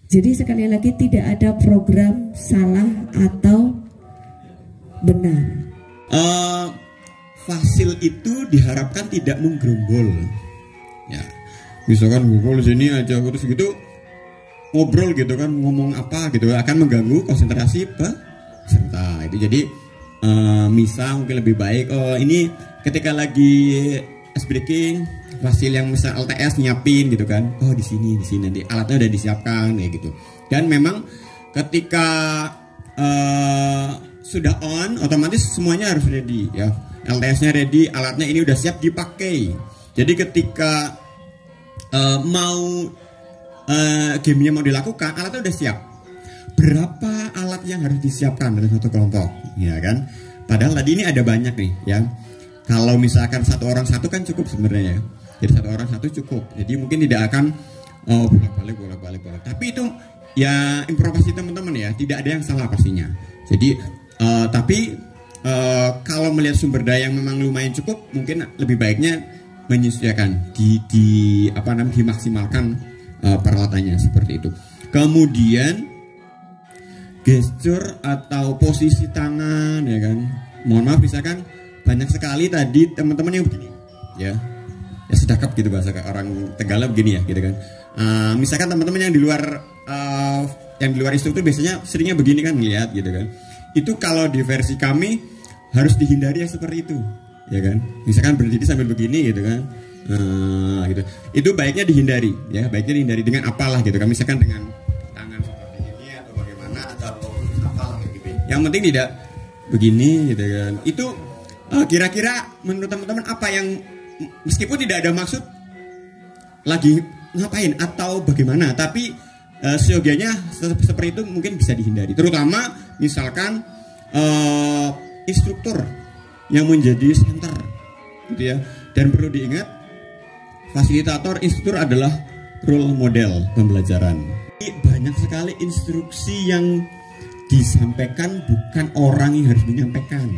Jadi sekali lagi tidak ada program salah atau benar. Fasil itu diharapkan tidak menggerombol. Ya, misalkan ngumpul di sini aja terus gitu ngobrol gitu kan, ngomong apa gitu akan mengganggu konsentrasi peserta. Itu jadi misal mungkin lebih baik ini ketika lagi ice breaking fasil yang misal LTS nyiapin gitu kan, di sini nanti alatnya udah disiapkan ya gitu. Dan memang ketika sudah on otomatis semuanya harus ready ya, LTS-nya ready, alatnya ini udah siap dipakai. Jadi ketika mau gamenya mau dilakukan, alatnya udah siap. Berapa alat yang harus disiapkan dalam satu kelompok ya kan, padahal tadi ini ada banyak nih ya. Kalau misalkan satu orang satu kan cukup sebenarnya ya. Jadi satu orang satu cukup. Jadi mungkin tidak akan bolak-balik. Tapi itu ya improvisasi teman-teman ya. Tidak ada yang salah pastinya. Jadi tapi kalau melihat sumber daya yang memang lumayan cukup, mungkin lebih baiknya menyesuaikan dimaksimalkan peralatannya seperti itu. Kemudian gesture atau posisi tangan ya kan. Mohon maaf misalkan banyak sekali tadi teman-teman yang begini ya sedekap gitu bahasa orang Tegal begini ya gitu kan. Misalkan teman-teman yang di luar instruktur biasanya seringnya begini kan lihat gitu kan. Itu kalau di versi kami harus dihindari yang seperti itu ya kan. Misalkan berdiri sambil begini gitu kan. Gitu. Itu baiknya dihindari ya, baiknya dihindari dengan apalah gitu kan. Misalkan dengan tangan seperti ini atau bagaimana atau apalah gitu. Yang penting tidak begini gitu kan. Itu kira-kira menurut teman-teman apa yang meskipun tidak ada maksud lagi ngapain atau bagaimana, tapi seyogianya seperti itu mungkin bisa dihindari. Terutama misalkan instruktur yang menjadi center gitu ya. Dan perlu diingat fasilitator instruktur adalah role model pembelajaran. Banyak sekali instruksi yang disampaikan bukan orang yang harus menyampaikan.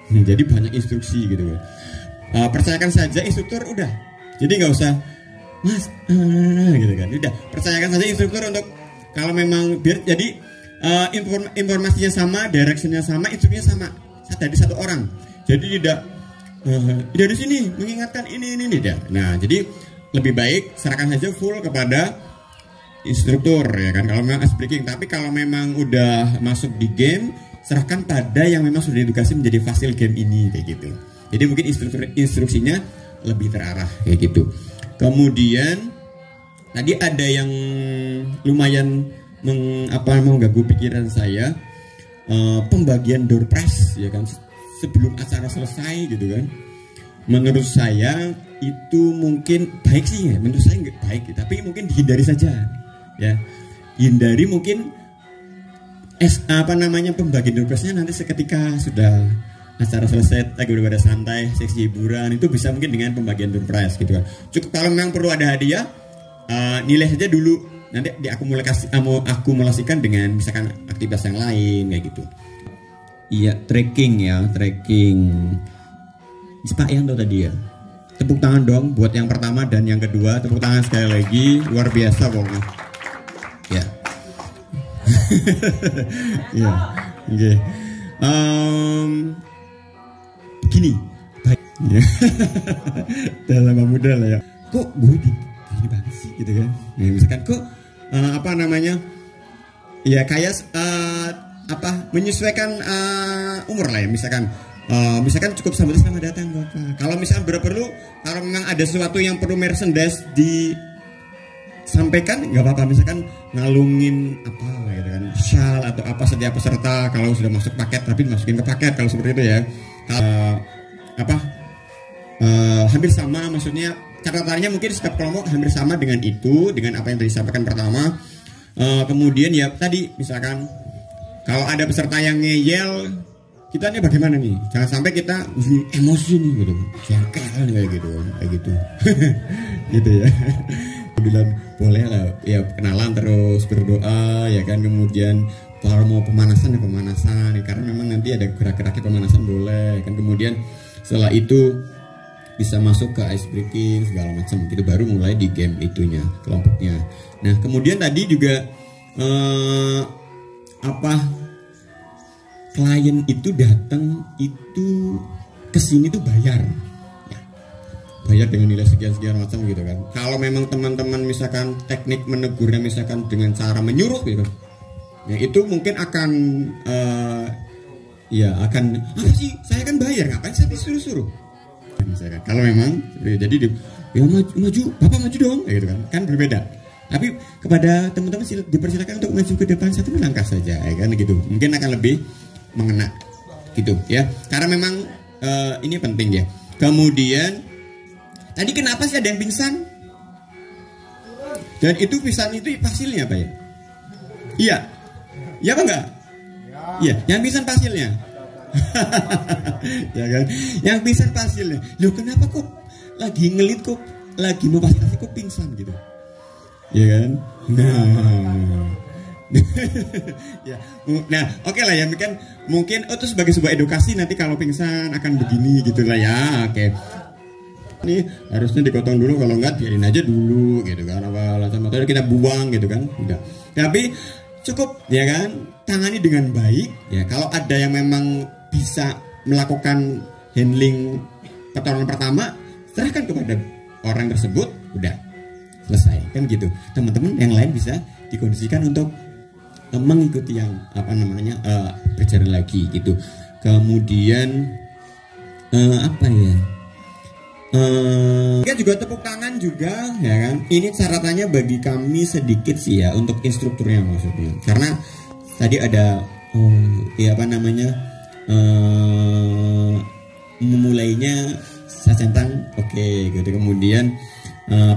Nah, jadi banyak instruksi gitu kan. Percayakan saja instruktur udah. Jadi nggak usah mas gitu kan. Udah percayakan saja instruktur untuk kalau memang biar jadi informasinya sama, directionnya sama, instruksinya sama dari satu orang. Jadi tidak dari sini mengingatkan ini tidak. Nah jadi lebih baik serahkan saja full kepada instruktur ya kan. Kalau memang ice breaking, tapi kalau memang udah masuk di game serahkan pada yang memang sudah diedukasi menjadi fasil game ini kayak gitu. Jadi mungkin instruksinya lebih terarah kayak gitu. Kemudian tadi ada yang lumayan mengganggu pikiran saya, pembagian door prize ya kan sebelum acara selesai gitu kan. Menurut saya itu mungkin baik sih ya, menurut saya nggak baik, tapi mungkin dihindari saja ya. Hindari mungkin pembagian door prize-nya nanti seketika sudah acara selesai, lagi pada santai, seksi hiburan, itu bisa mungkin dengan pembagian door prize gitu kan. Cukup kalau memang perlu ada hadiah, nilai saja dulu, nanti diakumulasikan dengan misalkan aktivitas yang lain kayak gitu. Iya, tracking. Pak yang tahu tadi ya. Tepuk tangan dong buat yang pertama dan yang kedua, tepuk tangan sekali lagi, luar biasa pokoknya. Ya. Ya, oke. Begini, baik. Ya. Dalam muda lah ya. Kok gue begini banget sih gitu kan? Nah, misalkan kok ya kayak menyesuaikan umur lah ya. Misalkan cukup selamat datang Bapak. Kalau misalkan perlu, kalau memang ada sesuatu yang perlu merchandise disampaikan nggak apa-apa. Misalkan ngalungin apa gitu kan, shawl atau apa setiap peserta kalau sudah masuk paket, tapi masukin ke paket kalau seperti itu ya. Hampir sama, maksudnya catatannya mungkin setiap kelompok hampir sama dengan itu, dengan apa yang tadi disampaikan pertama. Kemudian ya tadi misalkan kalau ada peserta yang ngeyel, kita ini bagaimana nih? Jangan sampai kita emosi nih gitu, jengkel kayak gitu, gitu ya. Bilang boleh lah, ya kenalan terus berdoa ya kan, kemudian kalau mau pemanasan ya, karena memang nanti ada gerak-geraknya pemanasan boleh kan, kemudian setelah itu bisa masuk ke ice breaking segala macam gitu, baru mulai di game itunya kelompoknya. Nah kemudian tadi juga klien itu datang itu kesini tuh bayar, ya, bayar dengan nilai sekian macam gitu kan. Kalau memang teman-teman misalkan teknik menegurnya misalkan dengan cara menyuruh gitu, ya itu mungkin akan akan apa sih, saya kan bayar, ngapain saya disuruh-suruh misalkan. Kalau memang jadi ya maju bapak maju dong gitu kan berbeda. Tapi kepada teman-teman dipersilakan untuk maju ke depan satu langkah saja, ya kan gitu. Mungkin akan lebih mengena gitu ya. Karena memang ini penting ya. Kemudian tadi kenapa sih ada yang pingsan? Dan itu pingsan itu pasilnya apa ya? Iya. Iya apa enggak? Iya, yang pingsan pasilnya. Ya kan? Yang pingsan pasilnya. Loh kenapa kok lagi ngelit kok lagi mau fasilitasi kok pingsan gitu? Ya kan? Nah, oke lah ya, mungkin itu sebagai sebuah edukasi nanti kalau pingsan akan begini gitulah ya. Oke. Ini harusnya dikotong dulu, kalau enggak biarin aja dulu gitu kan. Apa alasan motor kita buang gitu kan? Udah. Tapi cukup ya kan, tangani dengan baik ya. Kalau ada yang memang bisa melakukan handling pertolongan pertama, serahkan kepada orang tersebut, udah selesai kan gitu. Teman-teman yang lain bisa dikondisikan untuk mengikuti yang berjalan lagi gitu. Kemudian apa ya? Kita juga tepuk tangan juga ya kan. Ini catatannya bagi kami sedikit sih ya untuk instrukturnya maksudnya. Karena tadi ada memulainya Sacentang oke gitu. Kemudian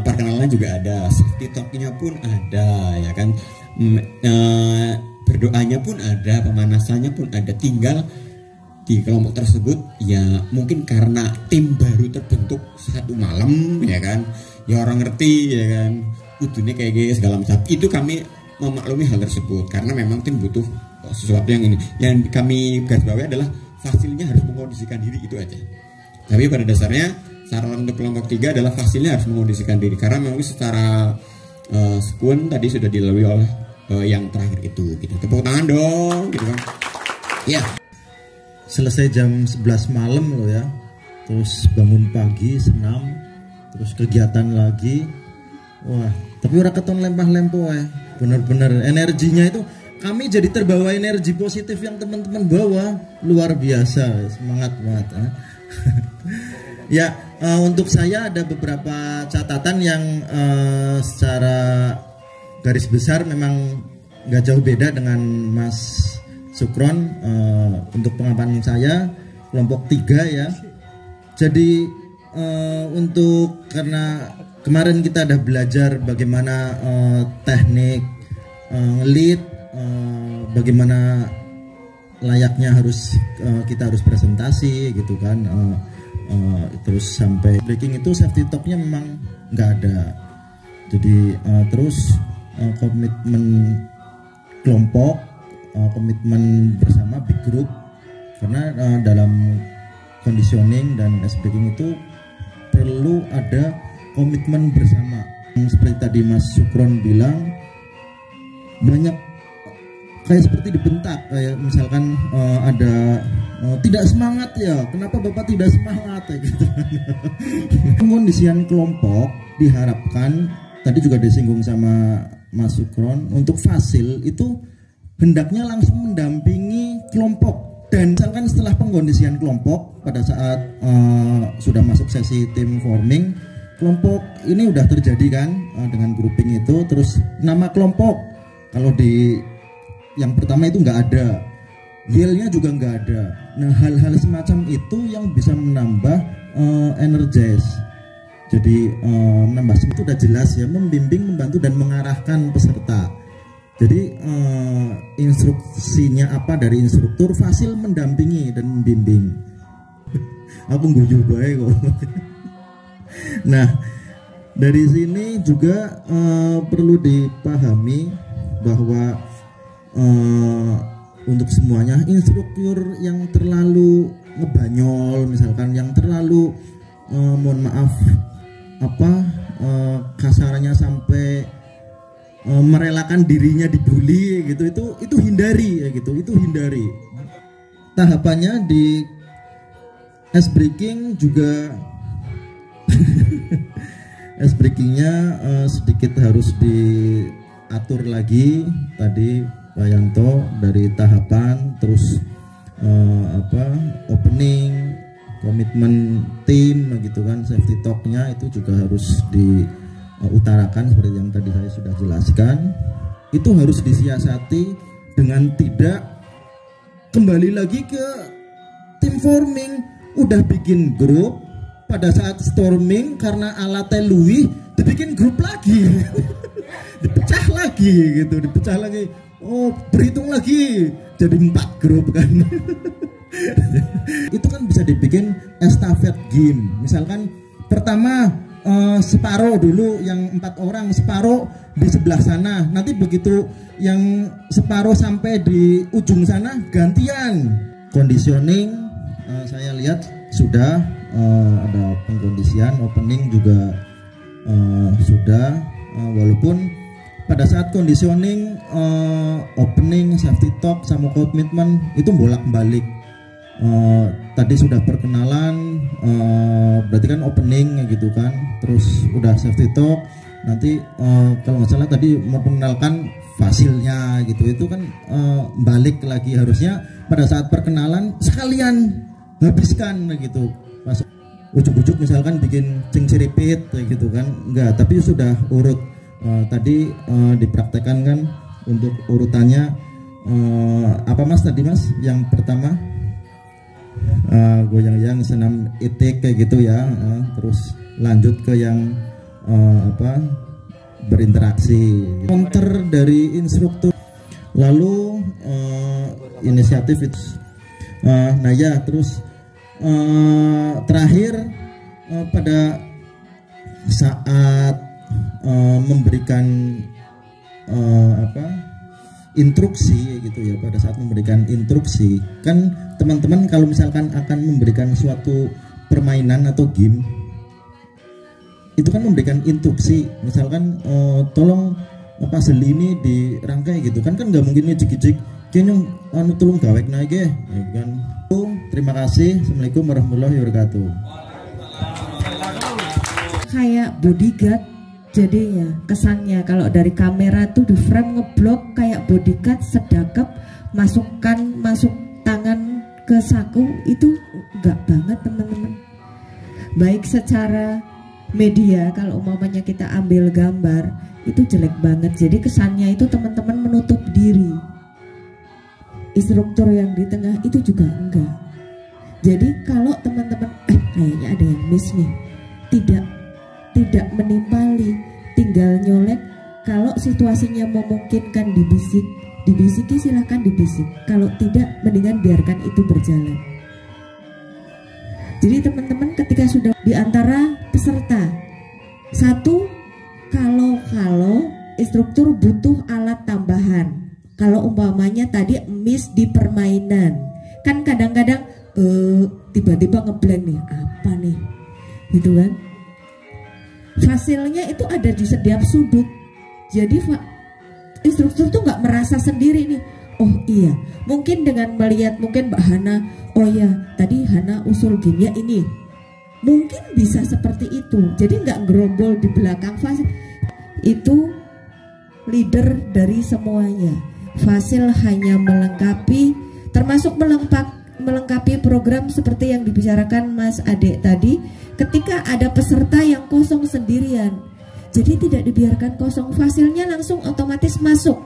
perkenalan juga ada, safety talknya pun ada ya kan, berdoanya pun ada, pemanasannya pun ada. Tinggal di kelompok tersebut ya mungkin karena tim baru terbentuk satu malam ya kan, ya orang ngerti ya kan kudunya kayak gini segala macam. Itu kami memaklumi hal tersebut karena memang tim butuh sesuatu yang ini. Yang kami garis bawahi adalah fasilnya harus mengkondisikan diri, itu aja. Tapi pada dasarnya saran untuk kelompok 3 adalah fasilnya harus mengkondisikan diri, karena memang secara sekuen tadi sudah dilalui oleh yang terakhir itu gitu. Tepuk tangan dong gitu kan. Ya. Selesai jam 11 malam loh ya. Terus bangun pagi, senam, terus kegiatan lagi. Wah, tapi ora keton lempah-lempoh ya. Bener-bener energinya itu, kami jadi terbawa energi positif yang teman-teman bawa, luar biasa, semangat banget ya. Ya, untuk saya ada beberapa catatan yang secara garis besar memang nggak jauh beda dengan Mas Sukron. Untuk pengamatan saya kelompok 3 ya. Jadi karena kemarin kita ada belajar bagaimana teknik lead, bagaimana layaknya kita harus presentasi gitu kan, terus sampai breaking itu safety talknya memang nggak ada. Jadi terus komitmen kelompok, komitmen bersama big group, karena dalam conditioning dan ice breaking itu perlu ada komitmen bersama. Seperti tadi Mas Sukron bilang, banyak kayak seperti dibentak, kayak misalkan ada tidak semangat ya, kenapa Bapak tidak semangat ya gitu. Pengkondisian kelompok diharapkan, tadi juga disinggung sama Mas Sukron, untuk fasil itu hendaknya langsung mendampingi kelompok. Dan misalkan setelah pengkondisian kelompok, pada saat sudah masuk sesi tim forming, kelompok ini udah terjadi kan dengan grouping itu, terus nama kelompok kalau di yang pertama itu nggak ada, yell-nya juga nggak ada. Nah, hal-hal semacam itu yang bisa menambah energize. Jadi menambah itu udah jelas ya, membimbing, membantu dan mengarahkan peserta. Jadi instruksinya apa dari instruktur, fasil mendampingi dan membimbing. Aku guyu bae kok. Nah, dari sini juga perlu dipahami bahwa untuk semuanya, instruktur yang terlalu ngebanyol misalkan, yang terlalu mohon maaf kasarnya sampai merelakan dirinya dibully gitu, itu hindari ya gitu, itu hindari. Tahapannya di ice breaking juga ice breakingnya sedikit harus diatur lagi tadi Pak Yanto, dari tahapan, terus opening, komitmen tim gitu kan, safety talknya itu juga harus diutarakan seperti yang tadi saya sudah jelaskan. Itu harus disiasati dengan tidak kembali lagi ke tim forming, udah bikin grup, pada saat storming karena alatnya luwih dibikin grup lagi dipecah lagi gitu, dipecah lagi, oh berhitung lagi jadi 4 grup kan itu kan bisa dibikin estafet game, misalkan pertama separuh dulu yang 4 orang, separuh di sebelah sana, nanti begitu yang separuh sampai di ujung sana gantian. Conditioning saya lihat sudah ada pengkondisian, opening juga sudah, walaupun pada saat conditioning, opening, safety talk sama komitmen itu bolak-balik. Tadi sudah perkenalan, berarti kan opening gitu kan, terus udah safety talk, nanti kalau nggak salah tadi memperkenalkan fasilnya gitu, itu kan balik lagi, harusnya pada saat perkenalan sekalian habiskan gitu, pas ujuk-ujuk misalkan bikin cing-ciripit gitu kan, enggak, tapi sudah urut tadi dipraktekkan kan untuk urutannya. Apa Mas tadi Mas yang pertama goyang-goyang senam itik kayak gitu ya, terus lanjut ke yang berinteraksi, counter dari instruktur, lalu inisiatif itu. Nah ya, terus terakhir pada saat memberikan instruksi gitu ya, pada saat memberikan instruksi kan teman-teman kalau misalkan akan memberikan suatu permainan atau game itu kan memberikan instruksi, misalkan tolong puzzle ini dirangkai gitu kan nggak mungkin ngejik-jik kayaknya tolong gawek naik ya kan. Terima kasih. Assalamualaikum warahmatullahi wabarakatuh. Kayak bodyguard jadinya kesannya, kalau dari kamera tuh di frame ngeblok kayak bodyguard sedakap, masuk tangan ke saku, itu enggak banget teman-teman. Baik secara media, kalau umpamanya kita ambil gambar itu jelek banget, jadi kesannya itu teman-teman menutup diri. Instruktur yang di tengah itu juga enggak. Jadi kalau teman-teman kayaknya ada yang miss nih, tidak menimpali, tinggal nyolek. Kalau situasinya memungkinkan dibisiki silahkan dibisik, kalau tidak mendingan biarkan itu berjalan. Jadi teman-teman ketika sudah di antara peserta, satu, kalau instruktur butuh alat tambahan, kalau umpamanya tadi miss di permainan, kan kadang-kadang tiba-tiba ngeblank nih, apa nih gitu kan. Fasilnya itu ada di setiap sudut, jadi instruktur tuh nggak merasa sendiri nih. Oh iya, mungkin dengan melihat mungkin Mbak Hana, oh ya tadi Hana usul gamenya ini, mungkin bisa seperti itu. Jadi nggak gerombol di belakang fasil. Itu leader dari semuanya. Fasil hanya melengkapi, termasuk melengkapi program seperti yang dibicarakan Mas Ade tadi. Ketika ada peserta yang kosong sendirian, jadi tidak dibiarkan kosong, fasilnya langsung otomatis masuk.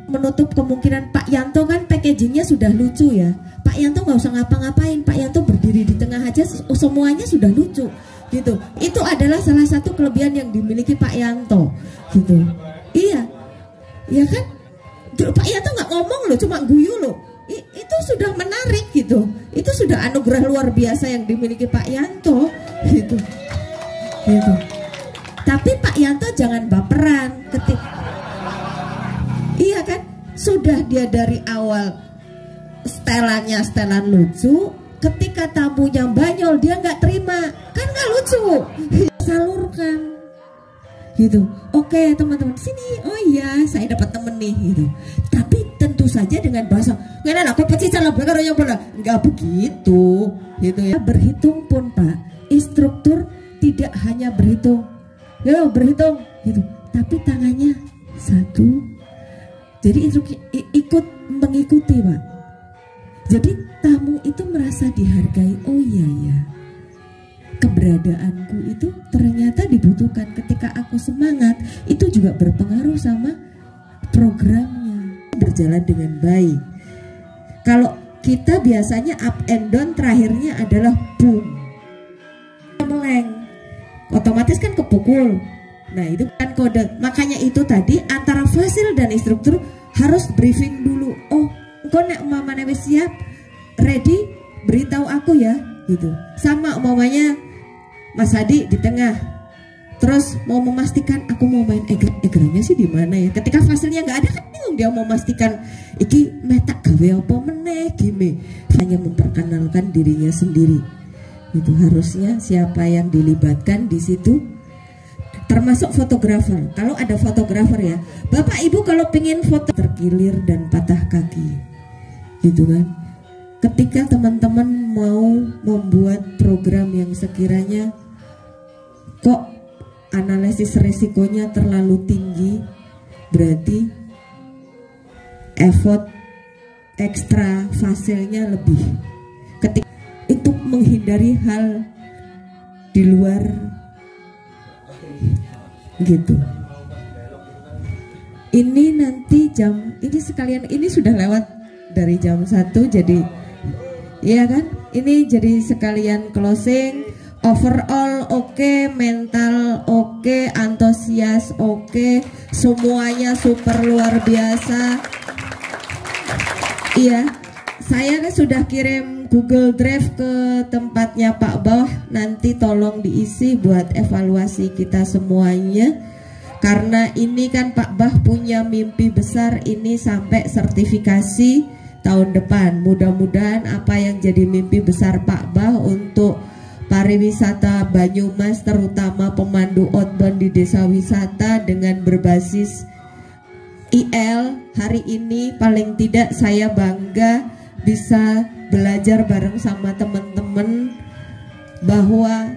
Menutup kemungkinan Pak Yanto kan packagingnya sudah lucu ya. Pak Yanto nggak usah ngapa-ngapain, Pak Yanto berdiri di tengah aja semuanya sudah lucu gitu. Itu adalah salah satu kelebihan yang dimiliki Pak Yanto gitu. Iya, ya kan? Pak Yanto nggak ngomong loh, cuma guyu loh. Itu sudah menarik gitu. Itu sudah anugerah luar biasa yang dimiliki Pak Yanto gitu. Tapi Pak Yanto jangan baperan iya kan, sudah dia dari awal setelan lucu, ketika tamunya banyol dia nggak terima, kan nggak lucu. Salurkan gitu. Oke teman-teman sini, oh iya saya dapat temen nih gitu. Tapi tentu saja dengan bahasa nggak aku pecisan lah karonya bola, nggak begitu gitu ya. Berhitung pun Pak, instruktur tidak hanya berhitung, ya berhitung gitu, tapi tangannya satu. Jadi instruktur ikut mengikuti Pak. Jadi tamu itu merasa dihargai. Oh iya ya, keberadaanku itu ternyata dibutuhkan. Ketika aku semangat, itu juga berpengaruh sama programnya berjalan dengan baik. Kalau kita biasanya up and down, terakhirnya adalah boom, meleng, otomatis kan kepukul. Nah itu kan kode. Makanya itu tadi antara fasil dan instruktur harus briefing dulu. Oh engkau nek mamane wis siap, ready, beritahu aku ya gitu. Sama umpamanya Mas Hadi di tengah, terus mau memastikan aku mau main egrangnya sih di mana ya. Ketika fasilnya nggak ada kan bingung dia mau memastikan iki metak gawe apa meneh gini. Hanya memperkenalkan dirinya sendiri. Itu harusnya siapa yang dilibatkan di situ, termasuk fotografer. Kalau ada fotografer ya, Bapak Ibu kalau pengen foto terkilir dan patah kaki, gitu kan. Ketika teman-teman mau membuat program yang sekiranya kok analisis resikonya terlalu tinggi, berarti effort ekstra fasilnya lebih. Ketika itu menghindari hal di luar gitu. Ini nanti jam ini sekalian, ini sudah lewat dari jam 1 jadi iya kan, ini jadi sekalian closing. Overall oke, mental oke, antusias oke, semuanya super luar biasa. Iya, saya kan sudah kirim Google Drive ke tempatnya Pak Bah, nanti tolong diisi buat evaluasi kita semuanya. Karena ini kan Pak Bah punya mimpi besar ini sampai sertifikasi tahun depan. Mudah-mudahan apa yang jadi mimpi besar Pak Bah untuk pariwisata Banyumas, terutama pemandu outbound di desa wisata dengan berbasis IL, hari ini paling tidak saya bangga bisa belajar bareng sama teman-teman bahwa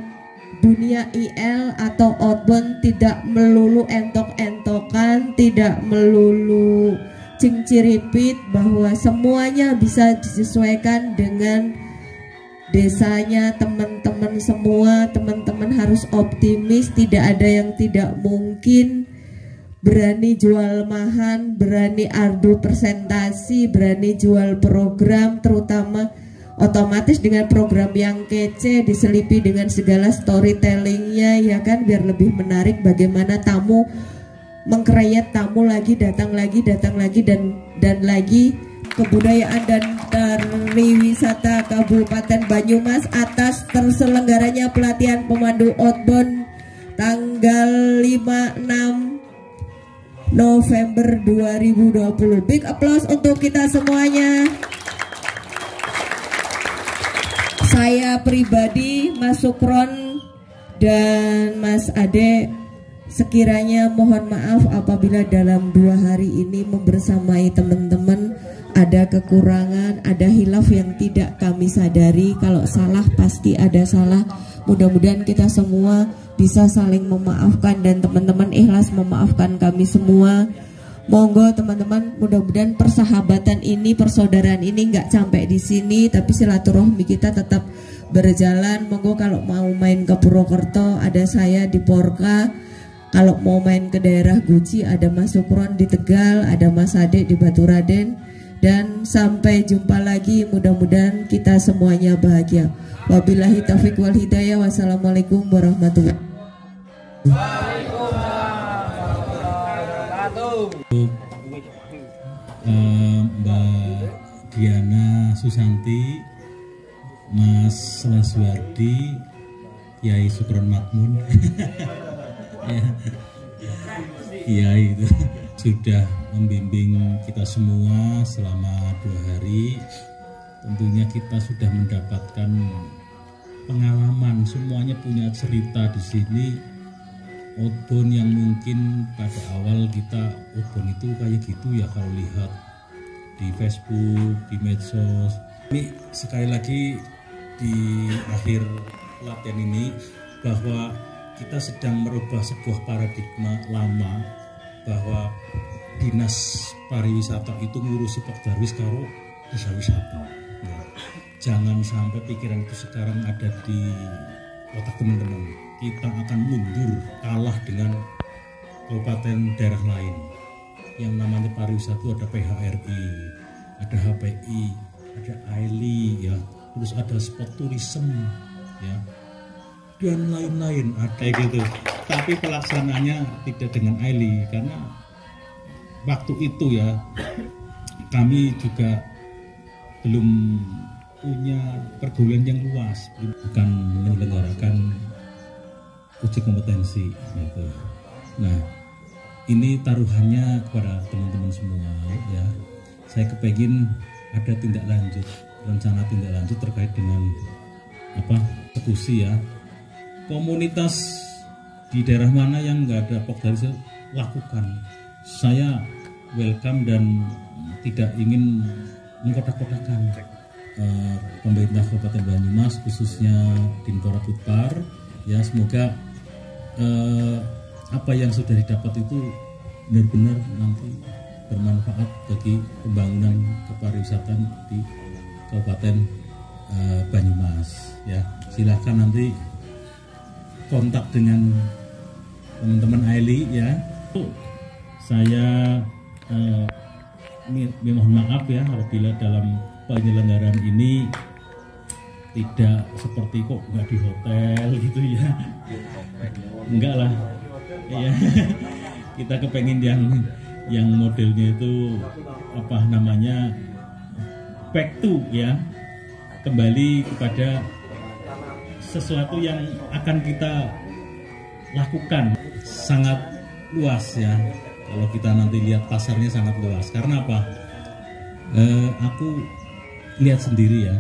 dunia IL atau outbound tidak melulu entok-entokan, tidak melulu cinciripit, bahwa semuanya bisa disesuaikan dengan desanya teman-teman semua. Teman-teman harus optimis, tidak ada yang tidak mungkin. Berani jual mahan, berani adu presentasi, berani jual program, terutama otomatis dengan program yang kece diselipi dengan segala storytellingnya ya kan, biar lebih menarik. Bagaimana tamu mengcreate tamu lagi datang lagi dan lagi. Kebudayaan dan pariwisata Kabupaten Banyumas atas terselenggaranya pelatihan pemandu outbound tanggal 5-6 November 2020. Big applause untuk kita semuanya. Saya pribadi, Mas Sukron dan Mas Ade, sekiranya mohon maaf apabila dalam 2 hari ini membersamai teman-teman ada kekurangan, ada hilaf yang tidak kami sadari. Kalau salah pasti ada salah. Mudah-mudahan kita semua bisa saling memaafkan dan teman-teman ikhlas memaafkan kami semua. Monggo teman-teman, mudah-mudahan persahabatan ini, persaudaraan ini nggak sampai di sini, tapi silaturahmi kita tetap berjalan. Monggo kalau mau main ke Purwokerto ada saya di Porka. Kalau mau main ke daerah Guci ada Mas Sukron di Tegal, ada Mas Ade di Baturaden. Dan sampai jumpa lagi, mudah-mudahan kita semuanya bahagia. Wabillahi taufiq wal hidayah. Wassalamualaikum warahmatullahi wabarakatuh. Mbak Diana Susanti, Mas Laswardi, Kiai Sukron Makmun, Kiai itu sudah membimbing kita semua selama 2 hari. Tentunya kita sudah mendapatkan pengalaman, semuanya punya cerita di sini. outbound yang mungkin pada awal kita outbound itu kayak gitu ya, kalau lihat di Facebook, di medsos. Ini sekali lagi di akhir pelatihan ini bahwa kita sedang merubah sebuah paradigma lama bahwa dinas pariwisata itu ngurusi Pokdarwis karo desa wisata. Ya. Jangan sampai pikiran itu sekarang ada di otak teman-teman. Kita akan mundur, kalah dengan kabupaten daerah lain. Yang namanya pariwisata itu ada PHRI, ada HPI, ada AILI, ya, terus ada spot tourism, ya, dan lain-lain ada gitu. Tapi pelaksananya tidak dengan AILI karena waktu itu ya kami juga belum punya pergaulan yang luas, bukan menyelenggarakan uji kompetensi gitu. Nah, ini taruhannya kepada teman-teman semua ya. Saya kepengin ada tindak lanjut, rencana tindak lanjut terkait dengan eksekusi ya. Komunitas di daerah mana yang nggak ada Pokdarwis lakukan. Saya welcome dan tidak ingin mengkotak-kotakan. Pemerintah Kabupaten Banyumas khususnya Dinpora Budpar ya, semoga apa yang sudah didapat itu benar-benar nanti bermanfaat bagi pembangunan kepariwisataan di Kabupaten Banyumas ya. Silakan nanti kontak dengan teman-teman AILI ya. Saya mohon maaf ya apabila dalam penyelenggaraan ini tidak seperti kok nggak di hotel gitu ya, enggak lah ya. Kita kepengen yang modelnya itu back to ya, kembali kepada sesuatu yang akan kita lakukan. Sangat luas ya, kalau kita nanti lihat pasarnya sangat luas. Karena apa? Aku lihat sendiri ya.